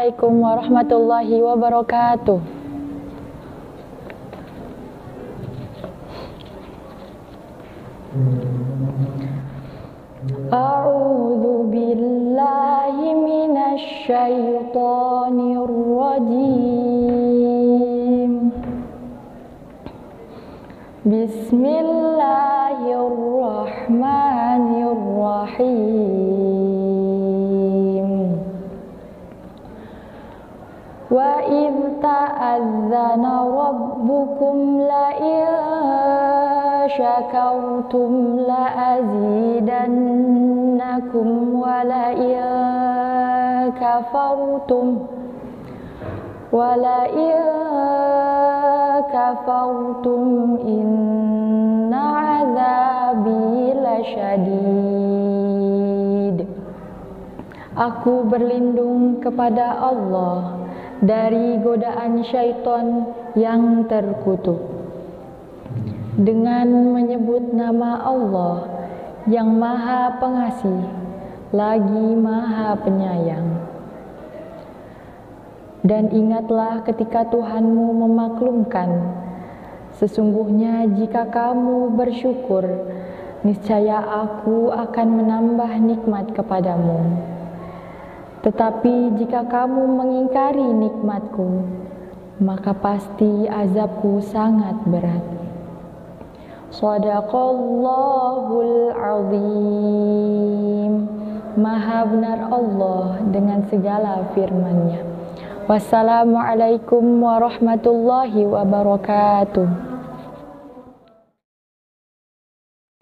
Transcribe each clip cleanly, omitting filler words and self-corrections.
Assalamualaikum warahmatullahi wabarakatuh. A'udzu billahi minasy syaithanir rajim. Bismillahirrahmanirrahim. Wa idh ta'adzana rabbukum la in syakartum la azidannakum wa la in kafartum inna azabi lasyadid. Aku berlindung kepada Allah dari godaan syaitan yang terkutuk dengan menyebut nama Allah yang Maha Pengasih lagi Maha Penyayang. Dan ingatlah ketika Tuhanmu memaklumkan, sesungguhnya jika kamu bersyukur, niscaya Aku akan menambah nikmat kepadamu. Tetapi jika kamu mengingkari nikmatku, maka pasti azabku sangat berat. Shadaqallahul azim. Maha benar Allah dengan segala firman-Nya. Wassalamualaikum warahmatullahi wabarakatuh.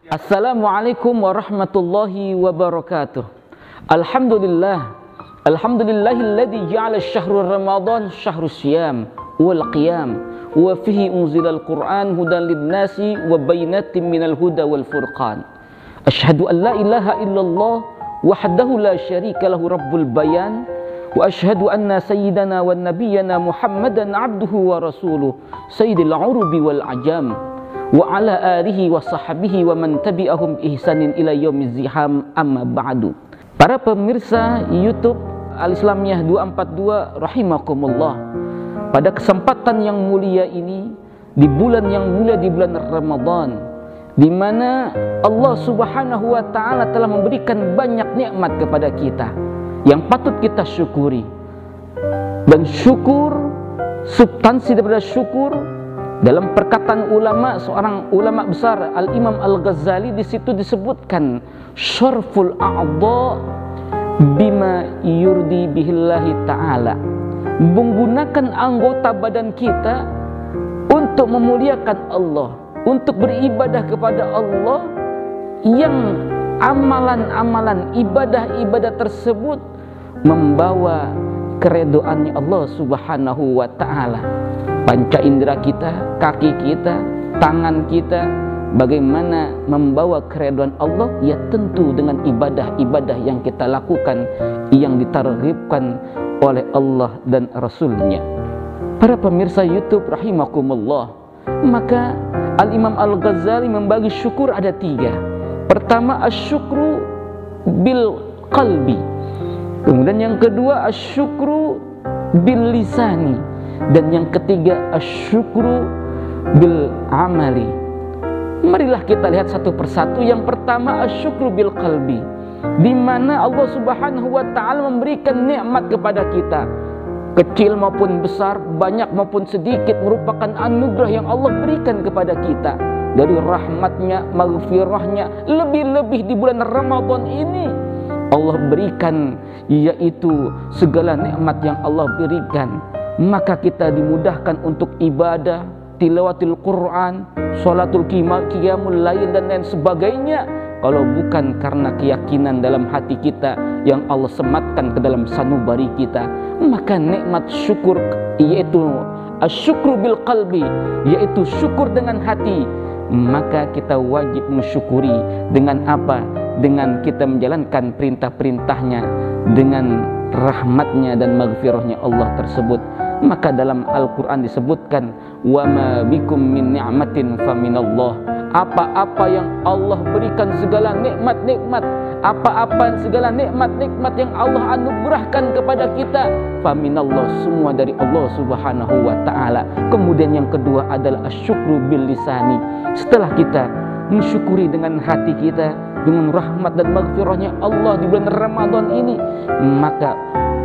Assalamualaikum warahmatullahi wabarakatuh. Alhamdulillahilladzi ja'ala syahrul Ramadan syahrus syiyam wal qiyam wa fihi unzilal Qur'an hudan lin-nasi wa bayyinatin minal huda wal furqan. Asyhadu an la ilaha illallah wahdahu la syarika lahu rabbul bayan wa asyhadu anna sayyidana wa nabiyyana Muhammadan abduhu wa rasuluh sayyidil urubi wal ajam wa ala alihi wa sahbihi wa man tabi'ahum ihsanin ila yaumiz ziham amma ba'du. Para pemirsa YouTube Al-Islamiyah 242 rahimakumullah, pada kesempatan yang mulia ini, di bulan yang mulia, di bulan Ramadan, di mana Allah Subhanahu wa taala telah memberikan banyak nikmat kepada kita yang patut kita syukuri. Dan syukur, substansi daripada syukur, dalam perkataan ulama, seorang ulama besar Al-Imam Al-Ghazali, di situ disebutkan syarful a'dha bima yurdi bihillahi ta'ala, menggunakan anggota badan kita untuk memuliakan Allah, untuk beribadah kepada Allah, yang amalan-amalan ibadah-ibadah tersebut membawa keredoannya Allah Subhanahu wa ta'ala. Panca indera kita, kaki kita, tangan kita, bagaimana membawa keredoan Allah? Ya tentu dengan ibadah-ibadah yang kita lakukan, yang ditarghibkan oleh Allah dan Rasulnya. Para pemirsa YouTube rahimakumullah, maka Al-Imam Al-Ghazali membagi syukur ada 3. Pertama, asyukru bil qalbi. Kemudian yang kedua, asyukru bil lisani. Dan yang ketiga, asyukru bil amali. Marilah kita lihat satu persatu. Yang pertama, asyukru bil qalbi, di mana Allah Subhanahu wa taala memberikan nikmat kepada kita, kecil maupun besar, banyak maupun sedikit, merupakan anugerah yang Allah berikan kepada kita. Dari rahmatnya, maghfirahnya, lebih-lebih di bulan Ramadan ini Allah berikan, yaitu segala nikmat yang Allah berikan. Maka kita dimudahkan untuk ibadah, tilawatil Quran, sholatul qiyamul lail dan lain sebagainya, kalau bukan karena keyakinan dalam hati kita yang Allah sematkan ke dalam sanubari kita. Maka nikmat syukur, yaitu asyukru bil qalbi, yaitu syukur dengan hati, maka kita wajib mensyukuri dengan apa? Dengan kita menjalankan perintah-perintahnya, dengan rahmatnya dan maghfirahnya Allah tersebut. Maka dalam Al-Quran disebutkan, wa ma bikum min ni'matin faminallah. Apa-apa yang Allah berikan, segala nikmat-nikmat, apa-apa segala nikmat-nikmat yang Allah anugerahkan kepada kita, faminallah, semua dari Allah Subhanahu wa taala. Kemudian yang kedua adalah asyukru bil lisani. Setelah kita mensyukuri dengan hati kita, dengan rahmat dan maghfirahnya Allah di bulan Ramadan ini, maka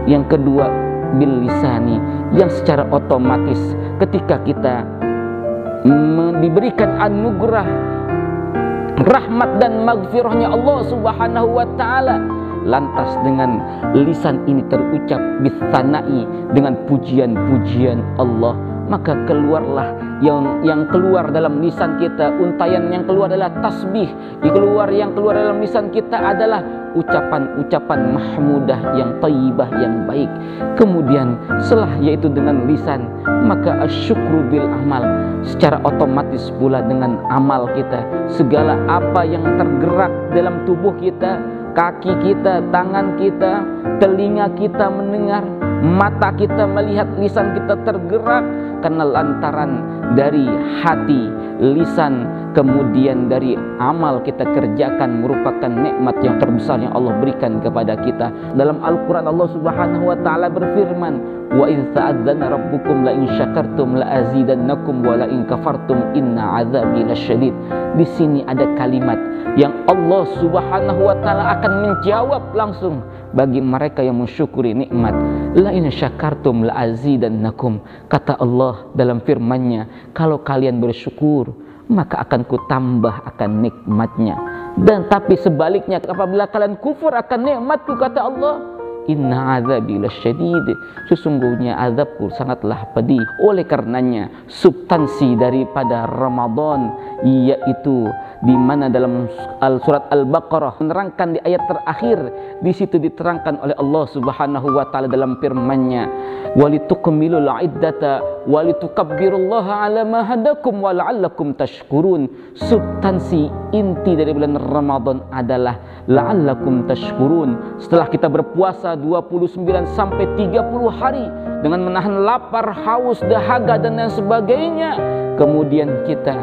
yang kedua bil lisani, yang secara otomatis ketika kita diberikan anugerah rahmat dan maghfirahnya Allah Subhanahu wa taala, lantas dengan lisan ini terucap bisanai, dengan pujian-pujian Allah, maka keluarlah yang keluar dalam lisan kita, untayan yang keluar adalah tasbih, yang keluar dalam lisan kita adalah ucapan-ucapan mahmudah yang thayyibah yang baik. Kemudian setelah yaitu dengan lisan, maka asyukru bil amal, secara otomatis pula dengan amal kita, segala apa yang tergerak dalam tubuh kita, kaki kita, tangan kita, telinga kita mendengar, mata kita melihat, lisan kita tergerak karena lantaran dari hati, lisan, kemudian dari amal kita kerjakan merupakan nikmat yang terbesar yang Allah berikan kepada kita. Dalam Al-Quran Allah Subhanahu wa taala berfirman, wa idz ta'adzana rabbukum la in syakartum la azidannakum wa la in kafartum inna azabi lasyadid. Di sini ada kalimat yang Allah Subhanahu wa taala akan menjawab langsung bagi mereka yang mensyukuri nikmat. La in syakartum la azidannakum, kata Allah dalam firman-Nya, kalau kalian bersyukur maka akan kutambah akan nikmatnya. Dan tapi sebaliknya, apabila kalian kufur akan nikmatku, kata Allah, inna azabi lasyadid, sesungguhnya azabku sangatlah pedih. Oleh karenanya substansi daripada Ramadan, yaitu di mana dalam surat Al-Baqarah menerangkan di ayat terakhir, di situ diterangkan oleh Allah Subhanahu wa taala dalam firman-Nya, walitukmilul iddata walitukabbirullaha ala ma hadakum wa la'allakum tashkurun. Substansi inti dari bulan Ramadan adalah la'allakum tashkurun. Setelah kita berpuasa 29 sampai 30 hari dengan menahan lapar, haus, dahaga dan lain sebagainya, kemudian kita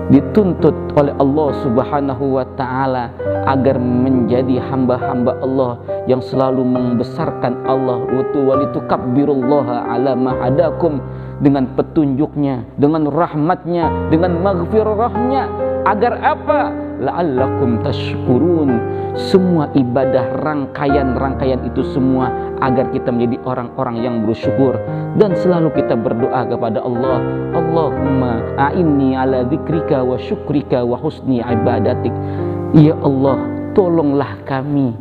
dituntut oleh Allah Subhanahu wa taala agar menjadi hamba-hamba Allah yang selalu membesarkan Allah, walitukabbirullaha ala ma hadakum, dengan petunjuknya, dengan rahmatnya, dengan maghfirahnya, agar apa? La'allakum tashkurun. Semua ibadah, rangkaian-rangkaian itu semua agar kita menjadi orang-orang yang bersyukur. Dan selalu kita berdoa kepada Allah, Allahumma a'inni ala dzikrika wa syukrika wa husni ibadatik. Ya Allah, tolonglah kami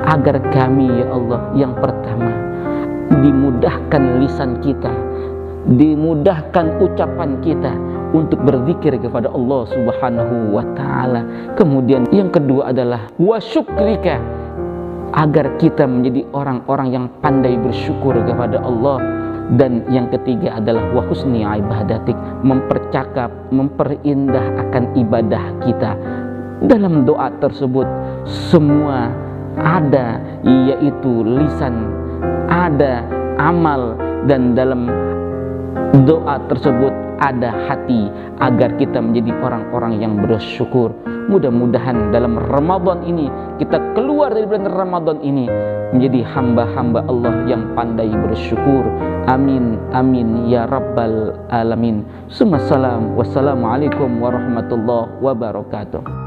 agar kami, ya Allah, yang pertama dimudahkan lisan kita, dimudahkan ucapan kita untuk berzikir kepada Allah Subhanahu wa taala. Kemudian yang kedua adalah wa syukrika, agar kita menjadi orang-orang yang pandai bersyukur kepada Allah. Dan yang ketiga adalah wa husni ibadatik, mempercakap, memperindah akan ibadah kita. Dalam doa tersebut semua ada, yaitu lisan, ada amal, dan dalam doa tersebut ada hati, agar kita menjadi orang-orang yang bersyukur. Mudah-mudahan dalam Ramadan ini kita keluar dari bulan Ramadan ini menjadi hamba-hamba Allah yang pandai bersyukur. Amin, amin ya rabbal alamin. Wassalamualaikum warahmatullahi wabarakatuh.